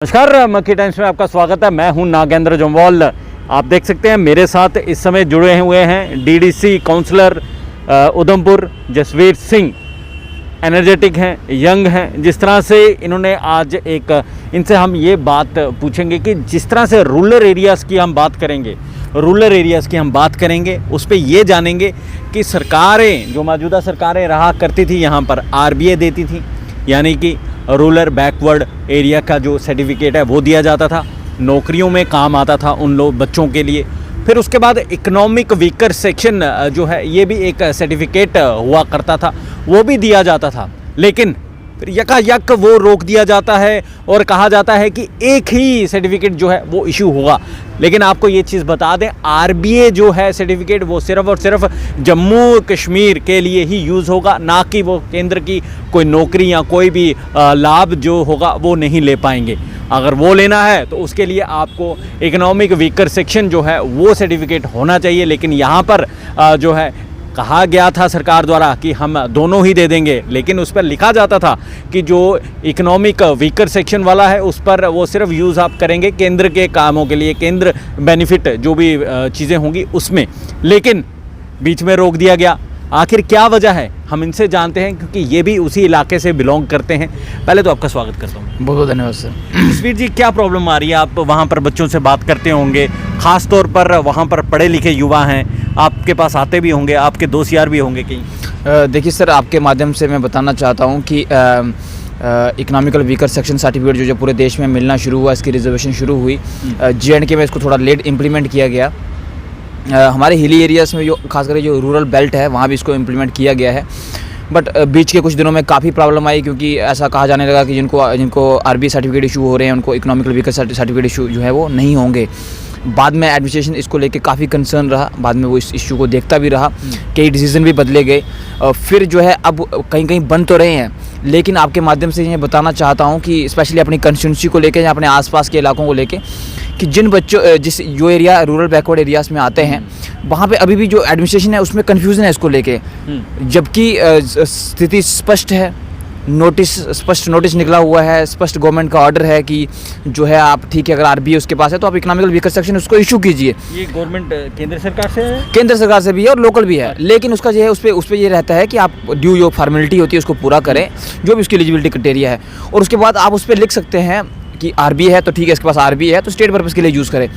नमस्कार, मक्खी टाइम्स में आपका स्वागत है। मैं हूं नागेंद्र जम्वाल। आप देख सकते हैं मेरे साथ इस समय जुड़े हुए हैं DDC councillor Udhampur Jasvir Singh. Energetic हैं, यंग हैं। जिस तरह से इन्होंने आज इनसे हम ये बात पूछेंगे कि जिस तरह से रूरल एरियाज़ की हम बात करेंगे उस पर ये जानेंगे कि सरकारें जो मौजूदा सरकारें रहा करती थी यहाँ पर आरबीए देती थी, यानी कि रूरल बैकवर्ड एरिया का जो सर्टिफिकेट है वो दिया जाता था, नौकरियों में काम आता था उन लोग बच्चों के लिए। फिर उसके बाद इकोनॉमिक वीकर सेक्शन जो है ये भी एक सर्टिफिकेट हुआ करता था, वो भी दिया जाता था। लेकिन फिर यकायक वो रोक दिया जाता है और कहा जाता है कि एक ही सर्टिफिकेट जो है वो इशू होगा। लेकिन आपको ये चीज़ बता दें, आरबीए जो है सर्टिफिकेट वो सिर्फ़ और सिर्फ जम्मू कश्मीर के लिए ही यूज़ होगा, ना कि वो केंद्र की कोई नौकरी या कोई भी लाभ जो होगा वो नहीं ले पाएंगे। अगर वो लेना है तो उसके लिए आपको इकोनॉमिक वीकर सेक्शन जो है वो सर्टिफिकेट होना चाहिए। लेकिन यहाँ पर जो है कहा गया था सरकार द्वारा कि हम दोनों ही दे देंगे, लेकिन उस पर लिखा जाता था कि जो इकोनॉमिक वीकर सेक्शन वाला है उस पर वो सिर्फ यूज़ आप करेंगे केंद्र के कामों के लिए, केंद्र बेनिफिट जो भी चीज़ें होंगी उसमें। लेकिन बीच में रोक दिया गया। आखिर क्या वजह है, हम इनसे जानते हैं, क्योंकि ये भी उसी इलाके से बिलोंग करते हैं। पहले तो आपका स्वागत करता हूँ। बहुत बहुत धन्यवाद सर। जसवीर जी, क्या प्रॉब्लम आ रही है? आप वहाँ पर बच्चों से बात करते होंगे, ख़ास तौर पर वहाँ पर पढ़े लिखे युवा हैं, आपके पास आते भी होंगे, आपके दोस्त यार भी होंगे कहीं। देखिए सर, आपके माध्यम से मैं बताना चाहता हूँ कि इकोनॉमिकल वीकर सेक्शन सर्टिफिकेट जो पूरे देश में मिलना शुरू हुआ, इसकी रिजर्वेशन शुरू हुई। J&K में इसको थोड़ा लेट इम्प्लीमेंट किया गया। हमारे हिली एरियाज़ में जो खासकर जो रूरल बेल्ट है वहाँ भी इसको इम्प्लीमेंट किया गया है। बट बीच के कुछ दिनों में काफ़ी प्रॉब्लम आई, क्योंकि ऐसा कहा जाने लगा कि जिनको आरबीए सर्टिफिकेट इशू हो रहे हैं उनको इकोनॉमिकल वीकर सर्टिफिकेट इशू जो है वो नहीं होंगे। बाद में एडमिनिस्ट्रेशन इसको लेके काफ़ी कंसर्न रहा, बाद में वो इस इशू को देखता भी रहा, कई डिसीजन भी बदले गए। फिर जो है अब कहीं कहीं बन तो रहे हैं, लेकिन आपके माध्यम से ये बताना चाहता हूँ कि स्पेशली अपनी कंस्टिट्यूंसी को लेके या अपने आसपास के इलाकों को लेके कि जिन बच्चों जो एरिया रूरल बैकवर्ड एरियाज़ में आते हैं वहाँ पे अभी भी जो एडमिनिस्ट्रेशन है उसमें कन्फ्यूज़न है इसको लेके, जबकि स्थिति स्पष्ट है। स्पष्ट नोटिस निकला हुआ है, स्पष्ट गवर्नमेंट का ऑर्डर है कि जो है आप ठीक है, अगर आरबीए उसके पास है तो आप इकोनॉमिकल वीकर सेक्शन उसको इशू कीजिए। ये गवर्नमेंट केंद्र सरकार से है? केंद्र सरकार से भी है और लोकल भी है, लेकिन उसका जो है उस पर ये रहता है कि आप ड्यू जो फॉर्मेलिटी होती है उसको पूरा करें, जो भी उसकी एलिजिबिलिटी क्राइटेरिया है, और उसके बाद आप उस पर लिख सकते हैं कि आरबीए है तो ठीक है, इसके पास आरबीए है तो स्टेट पर्पज़ के लिए यूज़ करें।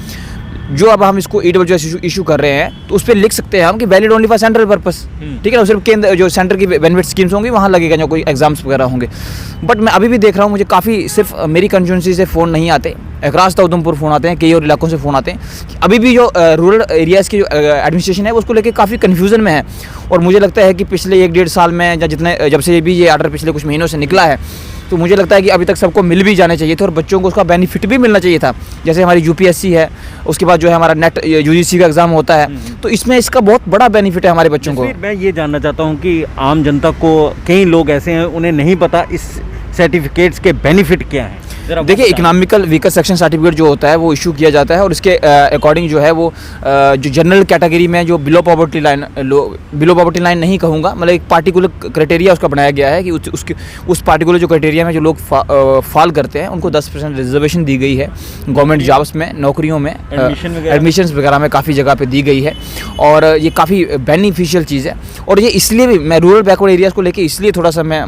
जो अब हम इसको ईडब्ल्यूएस इशू कर रहे हैं तो उस पर लिख सकते हैं हम कि valid only for central purpose, ठीक है ना, सिर्फ केंद्र जो सेंटर की बेनिफिट स्कीम्स होंगी वहाँ लगेगा, जो कोई एग्जाम्स वगैरह होंगे। बट मैं अभी भी देख रहा हूँ, मुझे काफ़ी सिर्फ मेरी कंस्टिट्यूंसी से फ़ोन नहीं आते, अक्रॉस द उधमपुर फ़ोन आते हैं, कई और इलाकों से फ़ोन आते हैं कि अभी भी जो रूरल एरियाज़ की जो एडमिनिस्ट्रेशन है उसको लेकर काफ़ी कन्फ्यूज़न में है। और मुझे लगता है कि पिछले 1-1.5 साल में या जब से भी ये आर्डर पिछले कुछ महीनों से निकला है, तो मुझे लगता है कि अभी तक सबको मिल भी जाने चाहिए थे और बच्चों को उसका बेनिफिट भी मिलना चाहिए था। जैसे हमारी यूपीएससी है, उसके बाद जो है हमारा नेट यूजीसी का एग्ज़ाम होता है, तो इसमें इसका बहुत बड़ा बेनिफिट है हमारे बच्चों को। मैं ये जानना चाहता हूँ कि आम जनता को, कई लोग ऐसे हैं उन्हें नहीं पता इस सर्टिफिकेट्स के बेनिफिट क्या हैं। देखिए, इकोनॉमिकल वीकर सेक्शन सर्टिफिकेट जो होता है वो इशू किया जाता है और इसके अकॉर्डिंग जो है वो जो जनरल कैटेगरी में जो बिलो पॉवर्टी लाइन नहीं कहूँगा, मतलब एक पार्टिकुलर क्राइटेरिया उसका बनाया गया है कि उस पार्टिकुलर जो क्राइटेरिया में जो लोग फॉल करते हैं उनको 10% रिजर्वेशन दी गई है गवर्नमेंट जॉब्स में, नौकरियों में, एडमिशन्स वगैरह में काफ़ी जगह पे दी गई है। और ये काफ़ी बेनिफिशियल चीज़ है। और ये इसलिए भी मैं रूरल बैकवर्ड एरियाज़ को लेके इसलिए थोड़ा सा मैं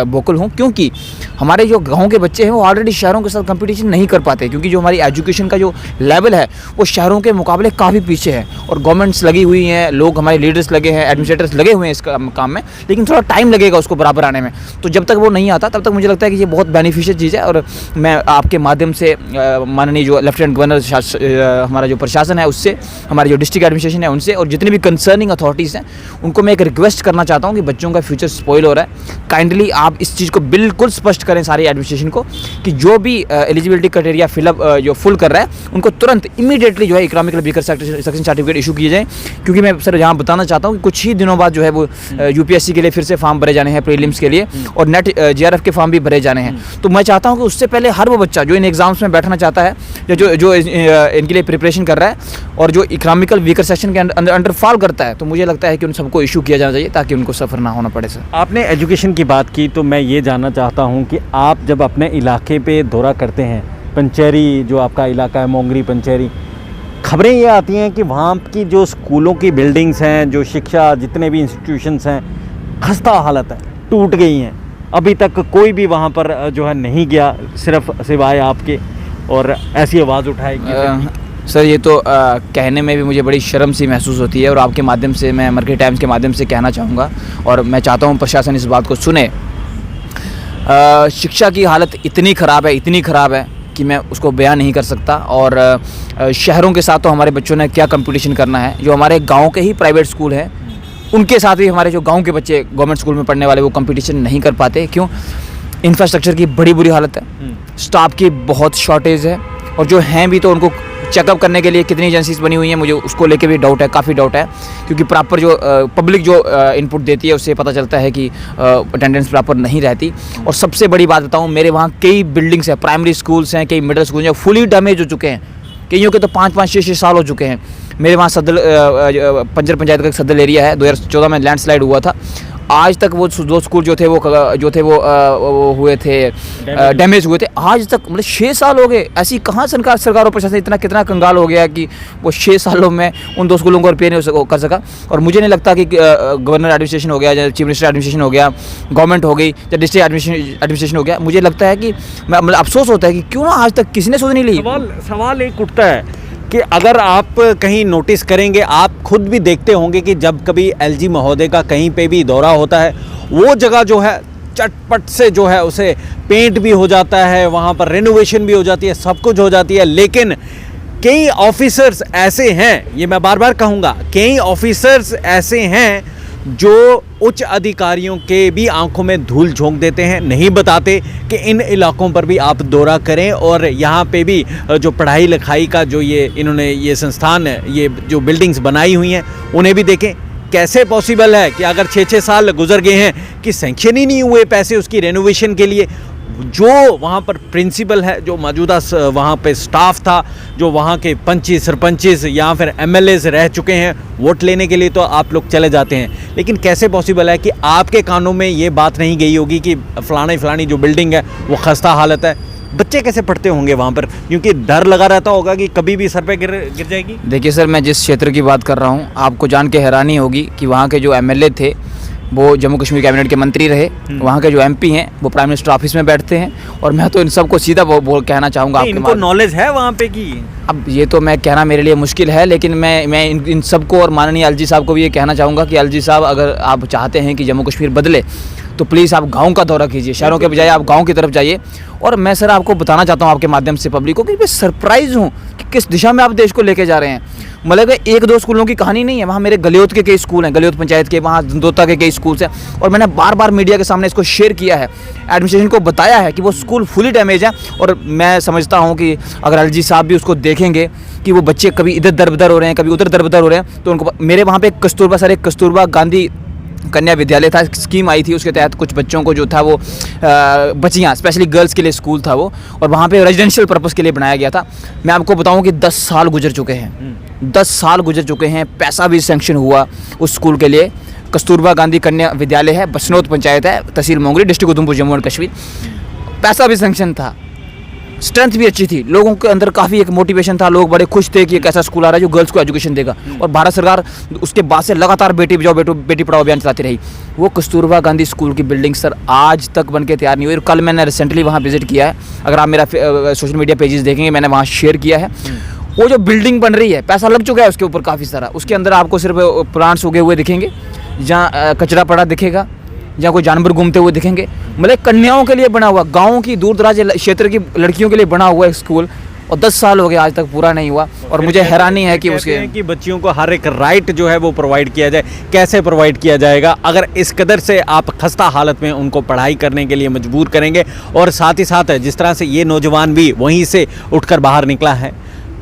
वोकल हूँ, क्योंकि हमारे जो गाँव के बच्चे हैं वो ऑलरेडी शहरों के साथ कंपटीशन नहीं कर पाते, क्योंकि जो हमारी एजुकेशन का जो लेवल है वो शहरों के मुकाबले काफ़ी पीछे है। और गवर्नमेंट्स लगी हुई हैं, लोग हमारे लीडर्स लगे हैं, एडमिनिस्ट्रेटर्स लगे हुए हैं इस काम में, लेकिन थोड़ा टाइम लगेगा उसको बराबर आने में। तो जब तक वो नहीं आता तब तक मुझे लगता है कि ये बहुत बेनिफिशियल चीज़ है। और मैं आपके माध्यम से माननीय जो लेफ्टिनेंट गवर्नर हमारा जो प्रशासन है उससे, हमारे जो डिस्ट्रिक्ट एडमिनिस्ट्रेशन है उनसे, और जितनी भी कंसर्निंग अथॉरिटीज़ हैं उनको मैं एक रिक्वेस्ट करना चाहता हूँ कि बच्चों का फ्यूचर स्पॉइल हो रहा है, काइंडली आप इस चीज़ को बिल्कुल स्पष्ट करें सारी एडमिनिस्ट्रेशन को कि जो भी एलिजिबिलिटी क्राइटेरिया फिलअप जो फुल कर रहा है उनको तुरंत इमीडिएटली जो है economical weaker section certificate issue किए जाएँ। क्योंकि मैं सर यहाँ बताना चाहता हूँ कि कुछ ही दिनों बाद जो है वो यूपीएससी के लिए फिर से फॉर्म भरे जाने हैं, प्रीलिम्स के लिए, और नेट जेआरएफ के फॉर्म भी भरे जाने हैं। तो मैं चाहता हूँ कि उससे पहले हर वो बच्चा जो इन एग्जाम्स में बैठना चाहता है या जो इनके लिए प्रिपरेशन कर रहा है और जो इकोनॉमिकल वीकर सेक्शन के अंडर फॉल करता है, तो मुझे लगता है कि उन सबको इशू किया जाना चाहिए ताकि उनको सफ़र ना होना पड़े। सर, आपने एजुकेशन की बात की तो मैं ये जानना चाहता हूँ कि आप जब अपने इलाके पे दौरा करते हैं पंचेरी जो आपका इलाका है, मोंगरी पंचेरी, खबरें ये आती हैं कि वहाँ की जो स्कूलों की बिल्डिंग्स हैं, जो शिक्षा जितने भी इंस्टीट्यूशंस हैं, खस्ता हालत है, टूट गई हैं। अभी तक कोई भी वहाँ पर जो है नहीं गया, सिर्फ सिवाय आपके, और ऐसी आवाज़ उठाएगी। सर ये तो कहने में भी मुझे बड़ी शर्म सी महसूस होती है, और आपके माध्यम से मैं मरकरी टाइम्स के माध्यम से कहना चाहूँगा, और मैं चाहता हूँ प्रशासन इस बात को सुने। शिक्षा की हालत इतनी ख़राब है कि मैं उसको बयान नहीं कर सकता। और शहरों के साथ तो हमारे बच्चों ने क्या कंपटीशन करना है। जो हमारे गांव के ही प्राइवेट स्कूल हैं उनके साथ भी हमारे जो गांव के बच्चे गवर्नमेंट स्कूल में पढ़ने वाले वो कंपटीशन नहीं कर पाते। क्यों? इंफ्रास्ट्रक्चर की बड़ी बुरी हालत है, स्टाफ की बहुत शॉर्टेज है, और जो हैं भी तो उनको चेकअप करने के लिए कितनी एजेंसीज बनी हुई हैं, मुझे उसको लेके भी डाउट है, काफ़ी डाउट है। क्योंकि प्रॉपर जो पब्लिक जो इनपुट देती है उससे पता चलता है कि अटेंडेंस प्रॉपर नहीं रहती। और सबसे बड़ी बात बताऊं, मेरे वहाँ कई बिल्डिंग्स हैं, प्राइमरी स्कूल्स हैं, कई मिडिल स्कूल हैं, फुली डैमेज हो चुके हैं। कईयों के तो 5-5, 6-6 साल हो चुके हैं। मेरे वहाँ सदल पंजर पंचायत का सदल एरिया है, 2014 में लैंडस्लाइड हुआ था। आज तक वो 2 स्कूल जो थे वो हुए थे, डैमेज हुए थे। आज तक मतलब 6 साल हो गए। ऐसी कहाँ सरकार और प्रशासन कितना कंगाल हो गया कि वो 6 सालों में उन 2 स्कूलों को रिपेयर नहीं कर सका। और मुझे नहीं लगता कि गवर्नर एडमिनिस्ट्रेशन हो गया, या चीफ मिनिस्टर एडमिनिस्ट्रेशन हो गया, गवर्नमेंट हो गई, या डिस्ट्रिक्ट एडमिनिस्ट्रेशन हो गया, मुझे लगता है कि मतलब अफसोस होता है कि क्यों ना आज तक किसी ने सोच नहीं ली। सवाल एक उठता है कि अगर आप कहीं नोटिस करेंगे, आप खुद भी देखते होंगे कि जब कभी एलजी महोदय का कहीं पे भी दौरा होता है, वो जगह जो है चटपट से जो है उसे पेंट भी हो जाता है, वहाँ पर रेनोवेशन भी हो जाती है, सब कुछ हो जाती है। लेकिन कई ऑफिसर्स ऐसे हैं, ये मैं बार बार कहूँगा, कई ऑफिसर्स ऐसे हैं जो उच्च अधिकारियों के भी आंखों में धूल झोंक देते हैं, नहीं बताते कि इन इलाकों पर भी आप दौरा करें, और यहाँ पे भी जो पढ़ाई लिखाई का जो इन्होंने ये संस्थान है, ये जो बिल्डिंग्स बनाई हुई हैं, उन्हें भी देखें। कैसे पॉसिबल है कि अगर 6-6 साल गुजर गए हैं कि सैंक्शन ही नहीं हुए पैसे उसकी रेनोवेशन के लिए। जो वहाँ पर प्रिंसिपल है, जो मौजूदा वहाँ पे स्टाफ था, जो वहाँ के पंची सरपंचेस या फिर एमएलएज रह चुके हैं, वोट लेने के लिए तो आप लोग चले जाते हैं, लेकिन कैसे पॉसिबल है कि आपके कानों में ये बात नहीं गई होगी कि फलानी जो बिल्डिंग है वो खस्ता हालत है। बच्चे कैसे पढ़ते होंगे वहाँ पर, क्योंकि डर लगा रहता होगा कि कभी भी सर पे गिर जाएगी। देखिए सर, मैं जिस क्षेत्र की बात कर रहा हूँ, आपको जान के हैरानी होगी कि वहाँ के जो एमएलए थे वो जम्मू कश्मीर कैबिनेट के मंत्री रहे, वहाँ के जो एमपी हैं वो प्राइम मिनिस्टर ऑफिस में बैठते हैं। और मैं तो इन सबको सीधा कहना चाहूँगा, इनको नॉलेज है वहाँ पे की। अब ये तो मैं कहना मेरे लिए मुश्किल है, लेकिन मैं इन सबको और माननीय एलजी साहब को भी ये कहना चाहूँगा कि एलजी साहब, अगर आप चाहते हैं कि जम्मू कश्मीर बदले तो प्लीज़ आप गाँव का दौरा कीजिए, शहरों के बजाय आप गाँव की तरफ जाइए। और मैं सर आपको बताना चाहता हूँ आपके माध्यम से पब्लिक को कि मैं सरप्राइज़ हूँ कि किस दिशा में आप देश को लेके जा रहे हैं। मतलब 1-2 स्कूलों की कहानी नहीं है, वहाँ मेरे गलियोत के कई स्कूल हैं, गलियोत पंचायत के, वहाँ दंदोता के कई स्कूल्स हैं, और मैंने बार मीडिया के सामने इसको शेयर किया है, एडमिनिस्ट्रेशन को बताया है कि वो स्कूल फुली डैमेज है। और मैं समझता हूँ कि अगर एलजी साहब भी उसको देखेंगे कि वो बच्चे कभी इधर दरबदर हो रहे हैं, कभी उधर दरबदर हो रहे हैं, तो उनको मेरे वहाँ पे कस्तूरबा गांधी कन्या विद्यालय था, स्कीम आई थी, उसके तहत कुछ बच्चों को जो था वो बच्चियाँ स्पेशली गर्ल्स के लिए स्कूल था वो, और वहाँ पे रेजिडेंशियल पर्पस के लिए बनाया गया था। मैं आपको बताऊँ कि 10 साल गुजर चुके हैं, 10 साल गुजर चुके हैं, पैसा भी सैंक्शन हुआ उस स्कूल के लिए। कस्तूरबा गांधी कन्या विद्यालय है, बसनोत पंचायत है, तहसील मोंगरी, डिस्ट्रिक्ट उधमपुर, जम्मू एंड कश्मीर। पैसा भी सैंक्शन था, स्ट्रेंथ भी अच्छी थी, लोगों के अंदर काफ़ी एक मोटिवेशन था, लोग बड़े खुश थे कि एक ऐसा स्कूल आ रहा है जो गर्ल्स को एजुकेशन देगा। और भारत सरकार उसके बाद से लगातार बेटी बचाओ बेटी पढ़ाओ अभियान चलाती रही। वो कस्तूरबा गांधी स्कूल की बिल्डिंग सर आज तक बन के तैयार नहीं हुई। और कल मैंने रिसेंटली वहाँ विजिट किया है, अगर आप मेरा सोशल मीडिया पेजेस देखेंगे, मैंने वहाँ शेयर किया है। वो जो बिल्डिंग बन रही है, पैसा लग चुका है उसके ऊपर काफ़ी सारा, उसके अंदर आपको सिर्फ प्लांट्स उगे हुए दिखेंगे, जहाँ कचरा पड़ा दिखेगा, जहाँ कोई जानवर घूमते हुए दिखेंगे। मतलब कन्याओं के लिए बना हुआ, गाँव की दूर दराज क्षेत्र की लड़कियों के लिए बना हुआ एक स्कूल, और 10 साल हो गए आज तक पूरा नहीं हुआ। और मुझे हैरानी है कि उसके कि बच्चियों को हर एक राइट जो है वो प्रोवाइड किया जाए। कैसे प्रोवाइड किया जाएगा अगर इस कदर से आप खस्ता हालत में उनको पढ़ाई करने के लिए मजबूर करेंगे। और साथ ही साथ जिस तरह से ये नौजवान भी वहीं से उठकर बाहर निकला है,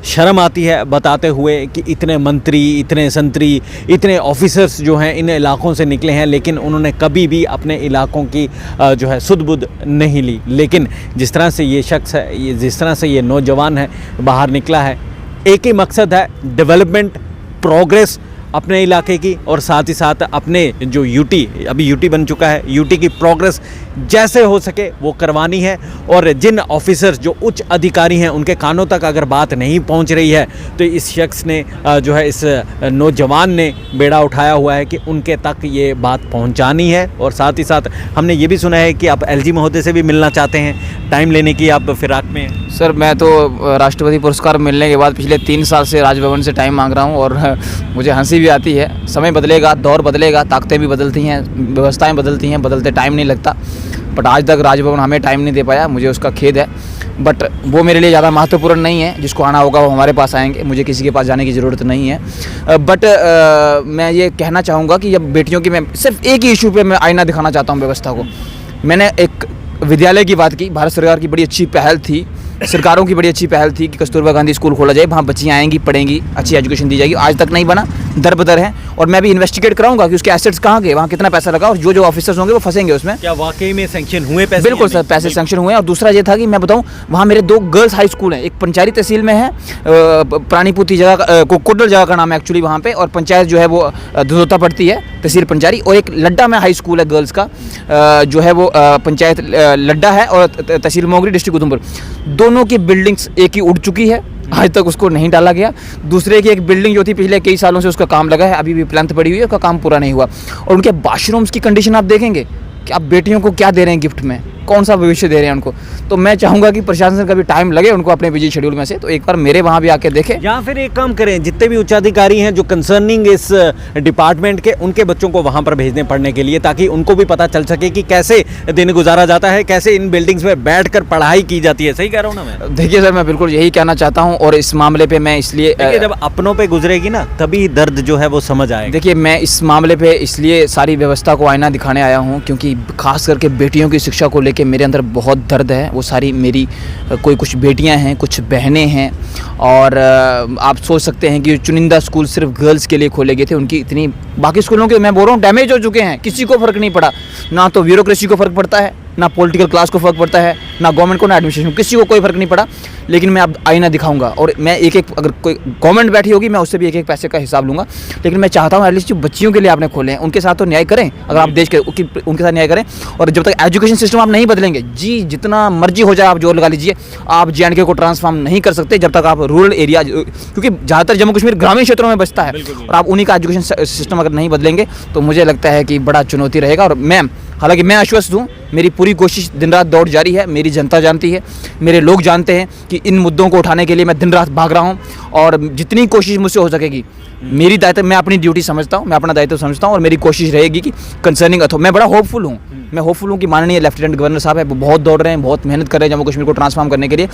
शर्म आती है बताते हुए कि इतने मंत्री, इतने संतरी, इतने ऑफिसर्स जो हैं इन इलाकों से निकले हैं, लेकिन उन्होंने कभी भी अपने इलाकों की जो है सुध-बुध नहीं ली। लेकिन जिस तरह से ये शख्स है, ये जिस तरह से ये नौजवान है बाहर निकला है, एक ही मकसद है, डेवलपमेंट, प्रोग्रेस, अपने इलाके की और साथ ही साथ अपने जो यूटी, अभी यूटी बन चुका है, यूटी की प्रोग्रेस जैसे हो सके वो करवानी है। और जिन ऑफिसर्स जो उच्च अधिकारी हैं उनके कानों तक अगर बात नहीं पहुंच रही है तो इस शख्स ने जो है, इस नौजवान ने बेड़ा उठाया हुआ है कि उनके तक ये बात पहुंचानी है। और साथ ही साथ हमने ये भी सुना है कि आप एलजी महोदय से भी मिलना चाहते हैं, टाइम लेने की आप फिराक में हैं। सर मैं तो राष्ट्रपति पुरस्कार मिलने के बाद पिछले 3 साल से राजभवन से टाइम मांग रहा हूँ और मुझे हंसी भी आती है। समय बदलेगा, दौर बदलेगा, ताकतें भी बदलती हैं, व्यवस्थाएं बदलती हैं, बदलते टाइम नहीं लगता। बट आज तक राजभवन हमें टाइम नहीं दे पाया, मुझे उसका खेद है। बट वो मेरे लिए ज़्यादा महत्वपूर्ण नहीं है, जिसको आना होगा वो हमारे पास आएंगे, मुझे किसी के पास जाने की ज़रूरत नहीं है। बट मैं ये कहना चाहूँगा कि जब बेटियों की, मैं सिर्फ एक ही इशू पे मैं आईना दिखाना चाहता हूँ व्यवस्था को। मैंने एक विद्यालय की बात की, भारत सरकार की बड़ी अच्छी पहल थी, सरकारों की बड़ी अच्छी पहल थी कि कस्तूरबा गांधी स्कूल खोला जाए, वहाँ बच्चियाँ आएंगी, पढ़ेंगी, अच्छी एजुकेशन दी जाएगी। आज तक नहीं बना, दर बदर है। और मैं भी इन्वेस्टिगेट कराऊंगा कि उसके एसेट्स कहाँ गए, वहाँ कितना पैसा लगा और जो जो ऑफिसर्स होंगे वो फंसेंगे उसमें। क्या वाकई में सैंक्शन हुए पैसे? बिल्कुल सर, पैसे सैंक्शन हुए हैं। और दूसरा ये था कि मैं बताऊं, वहाँ मेरे 2 गर्ल्स हाई स्कूल हैं, एक पंचारी तहसील में है, प्राणीपुती जगह, कोडल जगह का नाम है एक्चुअली वहाँ पे, और पंचायत जो है वो दुधोता पड़ती है, तहसील पंचारी। और एक लड्डा में हाई स्कूल है गर्ल्स का, जो है वो पंचायत लड्डा है, और तहसील मोगरी, डिस्ट्रिक्ट उधमपुर। दोनों की बिल्डिंग्स एक ही उड़ चुकी है, आज तक उसको नहीं डाला गया। दूसरे की एक बिल्डिंग जो थी पिछले कई सालों से उसका काम लगा है, अभी भी प्लैंथ पड़ी हुई है, उसका काम पूरा नहीं हुआ। और उनके बाथरूम्स की कंडीशन आप देखेंगे कि आप बेटियों को क्या दे रहे हैं गिफ्ट में, कौन सा भविष्य दे रहे हैं उनको। तो मैं चाहूँगा कि प्रशासन का भी टाइम लगे उनको अपने बिजी शेड्यूल में से, तो एक बार मेरे वहाँ भी आके देखें। या फिर एक काम करें, जितने भी उच्चाधिकारी हैं जो कंसर्निंग इस डिपार्टमेंट के, उनके बच्चों को वहाँ पर भेजने पढ़ने के लिए, ताकि उनको भी पता चल सके कि कैसे दिन गुजारा जाता है, कैसे इन बिल्डिंग्स में बैठकर पढ़ाई की जाती है। सही कह रहा हूँ ना मैं? देखिए सर, मैं बिल्कुल यही कहना चाहता हूँ। और इस मामले पे मैं इसलिए, जब अपनों पे गुजरेगी ना तभी दर्द जो है वो समझ आएगा। देखिए मैं इस मामले पे इसलिए सारी व्यवस्था को आईना दिखाने आया हूँ क्योंकि खास करके बेटियों की शिक्षा को लेके मेरे अंदर बहुत दर्द है। वो सारी मेरी कुछ बेटियां हैं, कुछ बहनें हैं, और आप सोच सकते हैं कि चुनिंदा स्कूल सिर्फ गर्ल्स के लिए खोले गए थे, उनकी इतनी, बाकी स्कूलों के मैं बोल रहा हूँ डैमेज हो चुके हैं, किसी को फ़र्क नहीं पड़ा। ना तो ब्यूरोक्रेसी को फ़र्क पड़ता है, ना पॉलिटिकल क्लास को फ़र्क पड़ता है, ना गवर्नमेंट को, ना एडमिनिस्ट्रेशन को, किसी को कोई फ़र्क नहीं पड़ा। लेकिन मैं अब आईना दिखाऊंगा और मैं एक एक, अगर कोई गवर्नमेंट बैठी होगी मैं उससे भी एक एक पैसे का हिसाब लूँगा। लेकिन मैं चाहता हूँ एटलीस्ट जो बच्चियों के लिए आपने खोले हैं उनके साथ तो न्याय करें, अगर आप देश के उनके साथ न्याय करें। और जब तक एजुकेशन सिस्टम आप नहीं बदलेंगे, जी जितना मर्जी हो जाए आप जोर लगा लीजिए, आप JNK को ट्रांसफॉर्म नहीं कर सकते जब तक आप रूरल एरिया, क्योंकि ज़्यादातर जम्मू कश्मीर ग्रामीण क्षेत्रों में बसता है, और आप उन्हीं का एजुकेशन सिस्टम अगर नहीं बदलेंगे तो मुझे लगता है कि बड़ा चुनौती रहेगा। और मैं, हालांकि मैं आश्वस्त हूँ, मेरी पूरी कोशिश दिन रात दौड़ जारी है, मेरी जनता जानती है, मेरे लोग जानते हैं कि इन मुद्दों को उठाने के लिए मैं दिन रात भाग रहा हूँ, और जितनी कोशिश मुझसे हो सकेगी, मेरी दायित्व, मैं अपनी ड्यूटी समझता हूँ, मैं अपना दायित्व समझता हूँ, और मेरी कोशिश रहेगी कि कंसर्निंग मैं बड़ा होपफुल हूँ, मैं होपफुल हूँ कि माननीय लेफ्टिनेंट गवर्नर साहब है, वो बहुत दौड़ रहे हैं, बहुत मेहनत कर रहे हैं जम्मू कश्मीर को ट्रांसफॉर्म करने के लिए,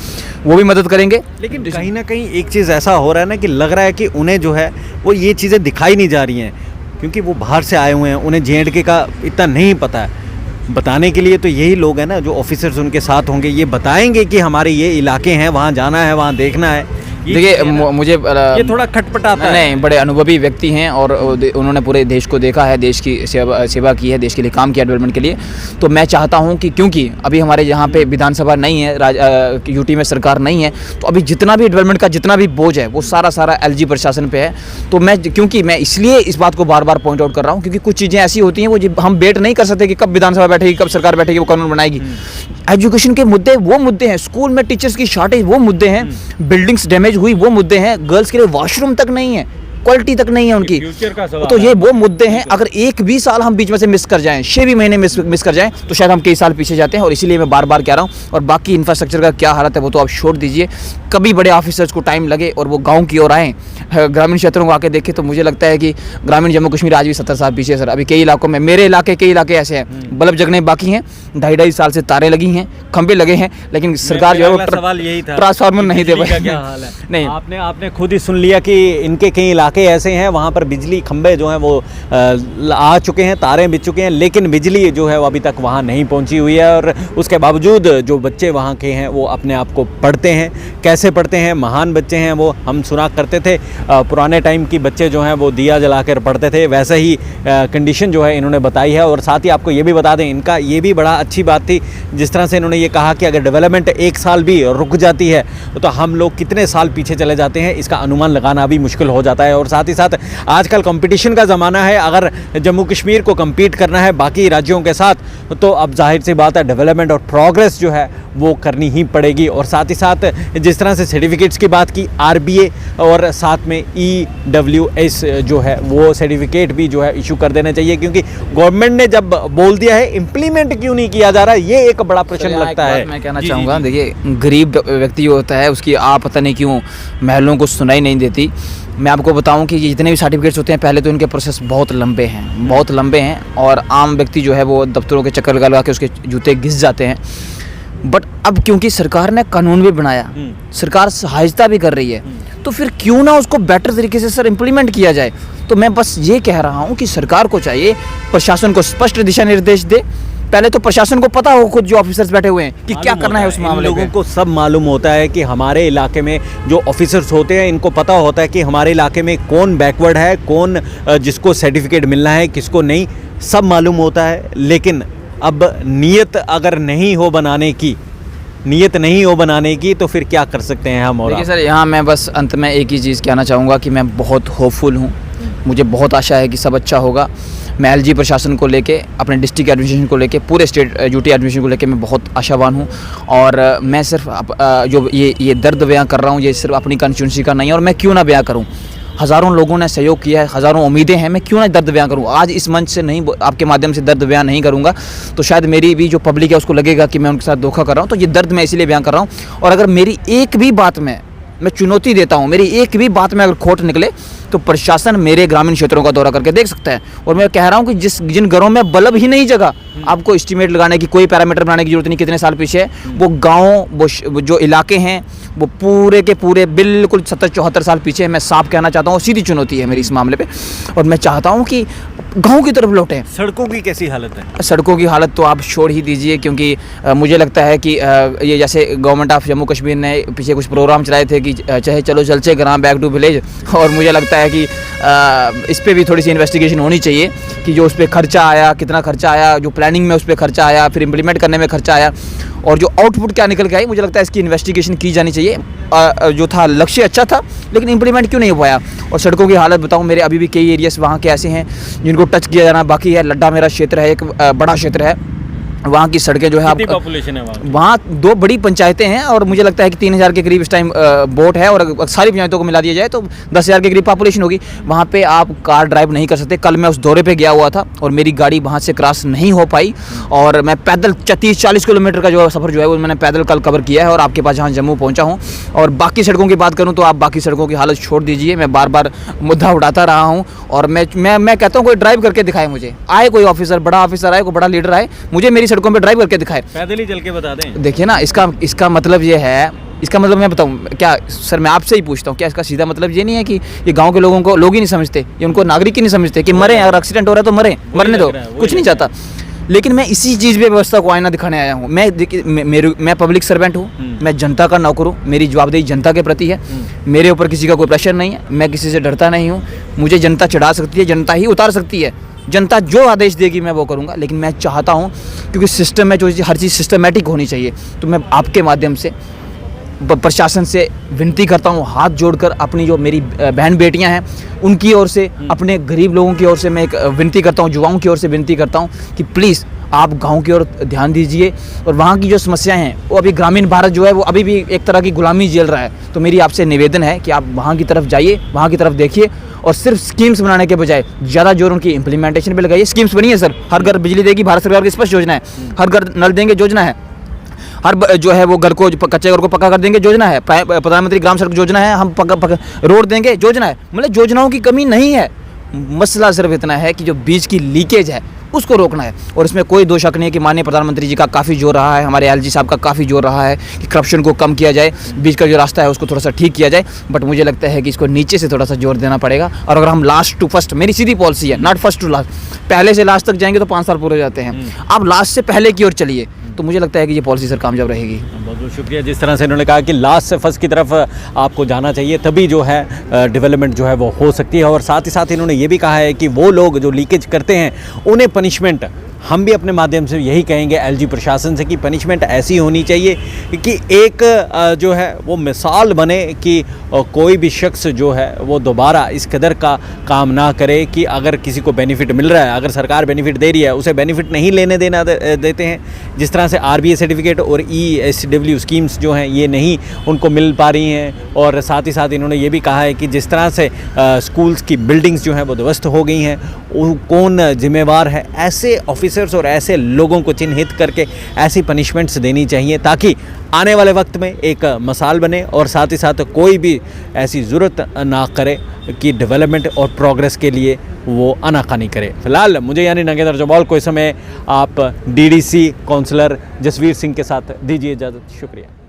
वो भी मदद करेंगे। लेकिन कहीं ना कहीं एक चीज़ ऐसा हो रहा है ना कि लग रहा है कि उन्हें जो है वो ये चीज़ें दिखाई नहीं जा रही हैं, क्योंकि वो बाहर से आए हुए हैं, उन्हें JNK का इतना नहीं पता है। बताने के लिए तो यही लोग हैं ना, जो ऑफिसर्स उनके साथ होंगे, ये बताएंगे कि हमारे ये इलाके हैं, वहाँ जाना है, वहाँ देखना है। देखिए मुझे ये थोड़ा खटपटाता है। नहीं, बड़े अनुभवी व्यक्ति हैं और उन्होंने पूरे देश को देखा है, देश की सेवा की है, देश के लिए काम किया, डेवलपमेंट के लिए। तो मैं चाहता हूं कि क्योंकि अभी हमारे यहाँ पे विधानसभा नहीं है, यूटी में सरकार नहीं है, तो अभी जितना भी डेवलपमेंट का जितना भी बोझ है वो सारा LG प्रशासन पे है। तो क्योंकि मैं इसलिए इस बात को बार बार पॉइंट आउट कर रहा हूँ, क्योंकि कुछ चीज़ें ऐसी होती हैं वो हम वेट नहीं कर सकते कि कब विधानसभा बैठेगी, कब सरकार बैठेगी, वो कानून बनाएगी। एजुकेशन के मुद्दे वो मुद्दे हैं, स्कूल में टीचर्स की शॉर्टेज वो मुद्दे हैं, बिल्डिंग्स डैमेज हुई वो मुद्दे हैं, गर्ल्स के लिए वॉशरूम तक नहीं है, क्वालिटी तक नहीं है उनकी, तो ये वो मुद्दे हैं। अगर एक भी साल हम बीच में से मिस कर जाएं, 6 भी महीने मिस कर जाएं, तो शायद हम कई साल पीछे जाते हैं। और इसीलिए मैं बार बार कह रहा हूँ, और बाकी इंफ्रास्ट्रक्चर का क्या हालत है वो तो आप छोड़ दीजिए, कभी बड़े ऑफिसर्स को टाइम लगे और वो गाँव की ओर आएँ, ग्रामीण क्षेत्रों को आके देखें, तो मुझे लगता है कि ग्रामीण जम्मू कश्मीर आज भी 70 साल पीछे है सर। अभी कई इलाकों में, मेरे इलाके कई इलाके ऐसे हैं, बल्ब जगने बाकी हैं, 2.5 साल से तारे लगी हैं, खंबे लगे हैं, लेकिन सरकार जो है सवाल यही था, ट्रांसफार्मर नहीं दे पाई। क्या हाल है? नहीं, आपने खुद ही सुन लिया कि इनके कई इलाके ऐसे हैं वहाँ पर बिजली खंबे जो हैं वो आ चुके हैं, तारें बिछ चुके हैं, लेकिन बिजली जो है वो अभी तक वहाँ नहीं पहुँची हुई है। और उसके बावजूद जो बच्चे वहाँ के हैं वो अपने आप को पढ़ते हैं। कैसे पढ़ते हैं? महान बच्चे हैं वो, हम सुना करते थे पुराने टाइम की बच्चे जो हैं वो दिया जलाकर पढ़ते थे, वैसे ही कंडीशन जो है इन्होंने बताई है। और साथ ही आपको ये भी बता दें, इनका ये भी बड़ा अच्छी बात थी जिस तरह से इन्होंने ये कहा कि अगर डेवलपमेंट 1 साल भी रुक जाती है तो हम लोग कितने साल पीछे चले जाते हैं इसका अनुमान लगाना भी मुश्किल हो जाता है। और साथ ही साथ आजकल कंपटीशन का ज़माना है। अगर जम्मू कश्मीर को compete करना है बाकी राज्यों के साथ, तो अब जाहिर सी बात है डेवलपमेंट और प्रोग्रेस जो है वो करनी ही पड़ेगी। और साथ ही साथ जिस तरह से सर्टिफिकेट्स की बात की, RBA और साथ में EWS जो है वो सर्टिफिकेट भी जो है इशू कर देना चाहिए, क्योंकि गवर्नमेंट ने जब बोल दिया है इम्प्लीमेंट क्यों नहीं किया जा रहा है, ये एक बड़ा प्रश्न लगता है। मैं कहना चाहूँगा, देखिए गरीब व्यक्ति जो होता है उसकी आप पता नहीं क्यों महलों को सुनाई नहीं देती। मैं आपको बताऊं कि ये जितने भी सर्टिफिकेट्स होते हैं पहले तो इनके प्रोसेस बहुत लंबे हैं और आम व्यक्ति जो है वो दफ्तरों के चक्कर लगा के उसके जूते घिस जाते हैं। बट अब क्योंकि सरकार ने कानून भी बनाया, सरकार सहायता भी कर रही है, तो फिर क्यों ना उसको बेटर तरीके से सर इम्प्लीमेंट किया जाए। तो मैं बस ये कह रहा हूँ कि सरकार को चाहिए प्रशासन को स्पष्ट दिशा निर्देश दे। पहले तो प्रशासन को पता हो, खुद जो ऑफिसर्स बैठे हुए हैं, कि क्या करना है उस मामले में। लोगों को सब मालूम होता है कि हमारे इलाके में जो ऑफिसर्स होते हैं इनको पता होता है कि हमारे इलाके में कौन बैकवर्ड है, कौन जिसको सर्टिफिकेट मिलना है, किसको नहीं, सब मालूम होता है। लेकिन अब नीयत अगर नहीं हो बनाने की तो फिर क्या कर सकते हैं हम। और देखिए सर, यहाँ मैं बस अंत में एक ही चीज़ कहना चाहूँगा कि मैं बहुत होपफुल हूँ, मुझे बहुत आशा है कि सब अच्छा होगा। मैं LG प्रशासन को लेके, अपने डिस्ट्रिक्ट एडमिनिस्ट्रेशन को लेके, पूरे स्टेट यूटी एडमिनिस्ट्रेशन को लेके मैं बहुत आशावान हूँ। और मैं सिर्फ जो ये दर्द बयां कर रहा हूँ, ये सिर्फ अपनी कंस्टिट्यूंसी का नहीं है। और मैं क्यों ना बयां करूँ, हज़ारों लोगों ने सहयोग किया है, हज़ारों उम्मीदें हैं, मैं क्यों ना दर्द बयां करूँ। आज इस मंच से नहीं, आपके माध्यम से दर्द बयां नहीं करूँगा तो शायद मेरी भी जो पब्लिक है उसको लगेगा कि मैं उनके साथ धोखा कर रहा हूँ। तो ये दर्द मैं इसीलिए बयां कर रहा हूँ। और अगर मेरी एक भी बात में मैं चुनौती देता हूँ, मेरी एक भी बात में अगर खोट निकले तो प्रशासन मेरे ग्रामीण क्षेत्रों का दौरा करके देख सकता है। और मैं कह रहा हूँ कि जिन घरों में बल्ब ही नहीं जगा, आपको एस्टीमेट लगाने की, कोई पैरामीटर बनाने की जरूरत नहीं, कितने साल पीछे है वो गाँव, वो जो इलाके हैं वो पूरे के पूरे बिल्कुल 70-74 साल पीछे है। मैं साफ कहना चाहता हूँ, सीधी चुनौती है मेरी इस मामले पे। और मैं चाहता हूँ कि गाँव की तरफ लौटें। सड़कों की कैसी हालत है? सड़कों की हालत तो आप छोड़ ही दीजिए, क्योंकि मुझे लगता है कि ये जैसे गवर्नमेंट ऑफ जम्मू कश्मीर ने पीछे कुछ प्रोग्राम चलाए थे कि चाहे चलो चलचे ग्राम बैक टू विलेज, और मुझे लगता है कि इस पे भी थोड़ी सी इन्वेस्टिगेशन होनी चाहिए कि जो उस पर खर्चा आया, कितना खर्चा आया, जो प्लानिंग में उस पर खर्चा आया, फिर इम्प्लीमेंट करने में खर्चा आया, और जो आउटपुट क्या निकल के आई। मुझे लगता है इसकी इन्वेस्टिगेशन की जानी चाहिए। जो था लक्ष्य अच्छा था, लेकिन इम्प्लीमेंट क्यों नहीं हो पाया। और सड़कों की हालत बताऊं, मेरे अभी भी कई एरियाज वहाँ के ऐसे हैं जिनको टच किया जाना बाकी है। लड्डा मेरा क्षेत्र है, एक बड़ा क्षेत्र है, वहाँ की सड़कें जो है, कितनी पॉपुलेशन है वहाँ 2 बड़ी पंचायतें हैं और मुझे लगता है कि 3000 के करीब इस टाइम वोट है। और सारी पंचायतों को मिला दिया जाए तो 10,000 के करीब पॉपुलेशन होगी। वहाँ पे आप कार ड्राइव नहीं कर सकते। कल मैं उस दौरे पे गया हुआ था और मेरी गाड़ी वहाँ से क्रॉस नहीं हो पाई, और मैं पैदल 30-40 किलोमीटर का जो सफ़र जो है वो मैंने पैदल कल कवर किया है और आपके पास जहाँ जम्मू पहुँचा हूँ। और बाकी सड़कों की बात करूँ तो आप बाकी सड़कों की हालत छोड़ दीजिए, मैं बार बार मुद्दा उठाता रहा हूँ। और मैं कहता हूँ कोई ड्राइव करके दिखाए मुझे, आए कोई ऑफिसर, बड़ा ऑफिसर आए, कोई बड़ा लीडर आए, मुझे मेरी सड़कों पर ड्राइव करके दिखाए, पैदल ही चल के बता दें। देखिए ना, इसका मतलब ये है, इसका मतलब मैं बताऊं क्या सर, मैं आपसे ही पूछता हूँ, क्या इसका सीधा मतलब ये नहीं है कि ये गांव के लोगों को लोग ही नहीं समझते, ये उनको नागरिक ही नहीं समझते कि मरे, अगर एक्सीडेंट हो रहा है तो मरने दो, कुछ नहीं चाहता। लेकिन मैं इसी चीज़ पे व्यवस्था को आईना दिखाने आया हूँ। मैं पब्लिक सर्वेंट हूँ, मैं जनता का नौकर हूँ, मेरी जवाबदेही जनता के प्रति है, मेरे ऊपर किसी का कोई प्रेशर नहीं है, मैं किसी से डरता नहीं हूँ। मुझे जनता चढ़ा सकती है, जनता ही उतार सकती है, जनता जो आदेश देगी मैं वो करूँगा। लेकिन मैं चाहता हूँ, क्योंकि सिस्टम में जो हर चीज़ सिस्टमेटिक होनी चाहिए, तो मैं आपके माध्यम से प्रशासन से विनती करता हूँ, हाथ जोड़कर, अपनी जो मेरी बहन बेटियां हैं उनकी ओर से, अपने गरीब लोगों की ओर से मैं एक विनती करता हूँ, युवाओं की ओर से विनती करता हूँ कि प्लीज़ आप गांव की ओर ध्यान दीजिए। और वहाँ की जो समस्याएं हैं, वो अभी ग्रामीण भारत जो है वो अभी भी एक तरह की गुलामी झेल रहा है। तो मेरी आपसे निवेदन है कि आप वहाँ की तरफ जाइए, वहाँ की तरफ देखिए, और सिर्फ स्कीम्स बनाने के बजाय ज़्यादा जोर उनकी इम्प्लीमेंटेशन पे लगाइए। स्कीम्स बनी है सर, हर घर बिजली देगी, भारत सरकार की स्पष्ट योजना है, हर घर नल देंगे योजना है, हर जो है वो घर को, कच्चे घर को पक्का कर देंगे योजना है, प्रधानमंत्री ग्राम सड़क योजना है, हम रोड देंगे योजना है। मतलब योजनाओं की कमी नहीं है, मसला सिर्फ इतना है कि जो बीज की लीकेज है उसको रोकना है। और इसमें कोई दो शक नहीं है कि माननीय प्रधानमंत्री जी का काफ़ी जोर रहा है, हमारे LG साहब का काफ़ी जोर रहा है कि करप्शन को कम किया जाए, बीच का जो रास्ता है उसको थोड़ा सा ठीक किया जाए। बट मुझे लगता है कि इसको नीचे से थोड़ा सा जोर देना पड़ेगा। और अगर हम लास्ट टू फर्स्ट, मेरी सीधी पॉलिसी है, नॉट फर्स्ट टू लास्ट, पहले से लास्ट तक जाएंगे तो 5 साल पूरे हो जाते हैं, आप लास्ट से पहले की ओर चलिए, तो मुझे लगता है कि ये पॉलिसी सर कामयाब रहेगी। बहुत बहुत शुक्रिया। जिस तरह से इन्होंने कहा कि लास्ट से फर्स्ट की तरफ आपको जाना चाहिए, तभी जो है डेवलपमेंट जो है वो हो सकती है। और साथ ही साथ इन्होंने ये भी कहा है कि वो लोग जो लीकेज करते हैं उन्हें पनिशमेंट हम भी अपने माध्यम से यही कहेंगे एलजी प्रशासन से कि पनिशमेंट ऐसी होनी चाहिए कि एक जो है वो मिसाल बने कि कोई भी शख्स जो है वो दोबारा इस कदर का काम ना करे कि अगर किसी को बेनिफिट मिल रहा है, अगर सरकार बेनिफिट दे रही है, उसे बेनिफिट नहीं लेने देते हैं। जिस तरह से आरबीए सर्टिफिकेट और ESW स्कीम्स जो हैं ये नहीं उनको मिल पा रही हैं। और साथ ही साथ इन्होंने ये भी कहा है कि जिस तरह से स्कूल्स की बिल्डिंग्स जो हैं वो ध्वस्त हो गई हैं, कौन जिम्मेवार है, ऐसे ऑफिसर्स और ऐसे लोगों को चिन्हित करके ऐसी पनिशमेंट्स देनी चाहिए ताकि आने वाले वक्त में एक मिसाल बने और साथ ही साथ कोई भी ऐसी ज़रूरत ना करे कि डेवलपमेंट और प्रोग्रेस के लिए वो आनाकानी करे। फिलहाल मुझे यानी नगेंद्र जम्वाल को इस समय आप DDC काउंसलर जसवीर सिंह के साथ दीजिए इजाज़त। शुक्रिया।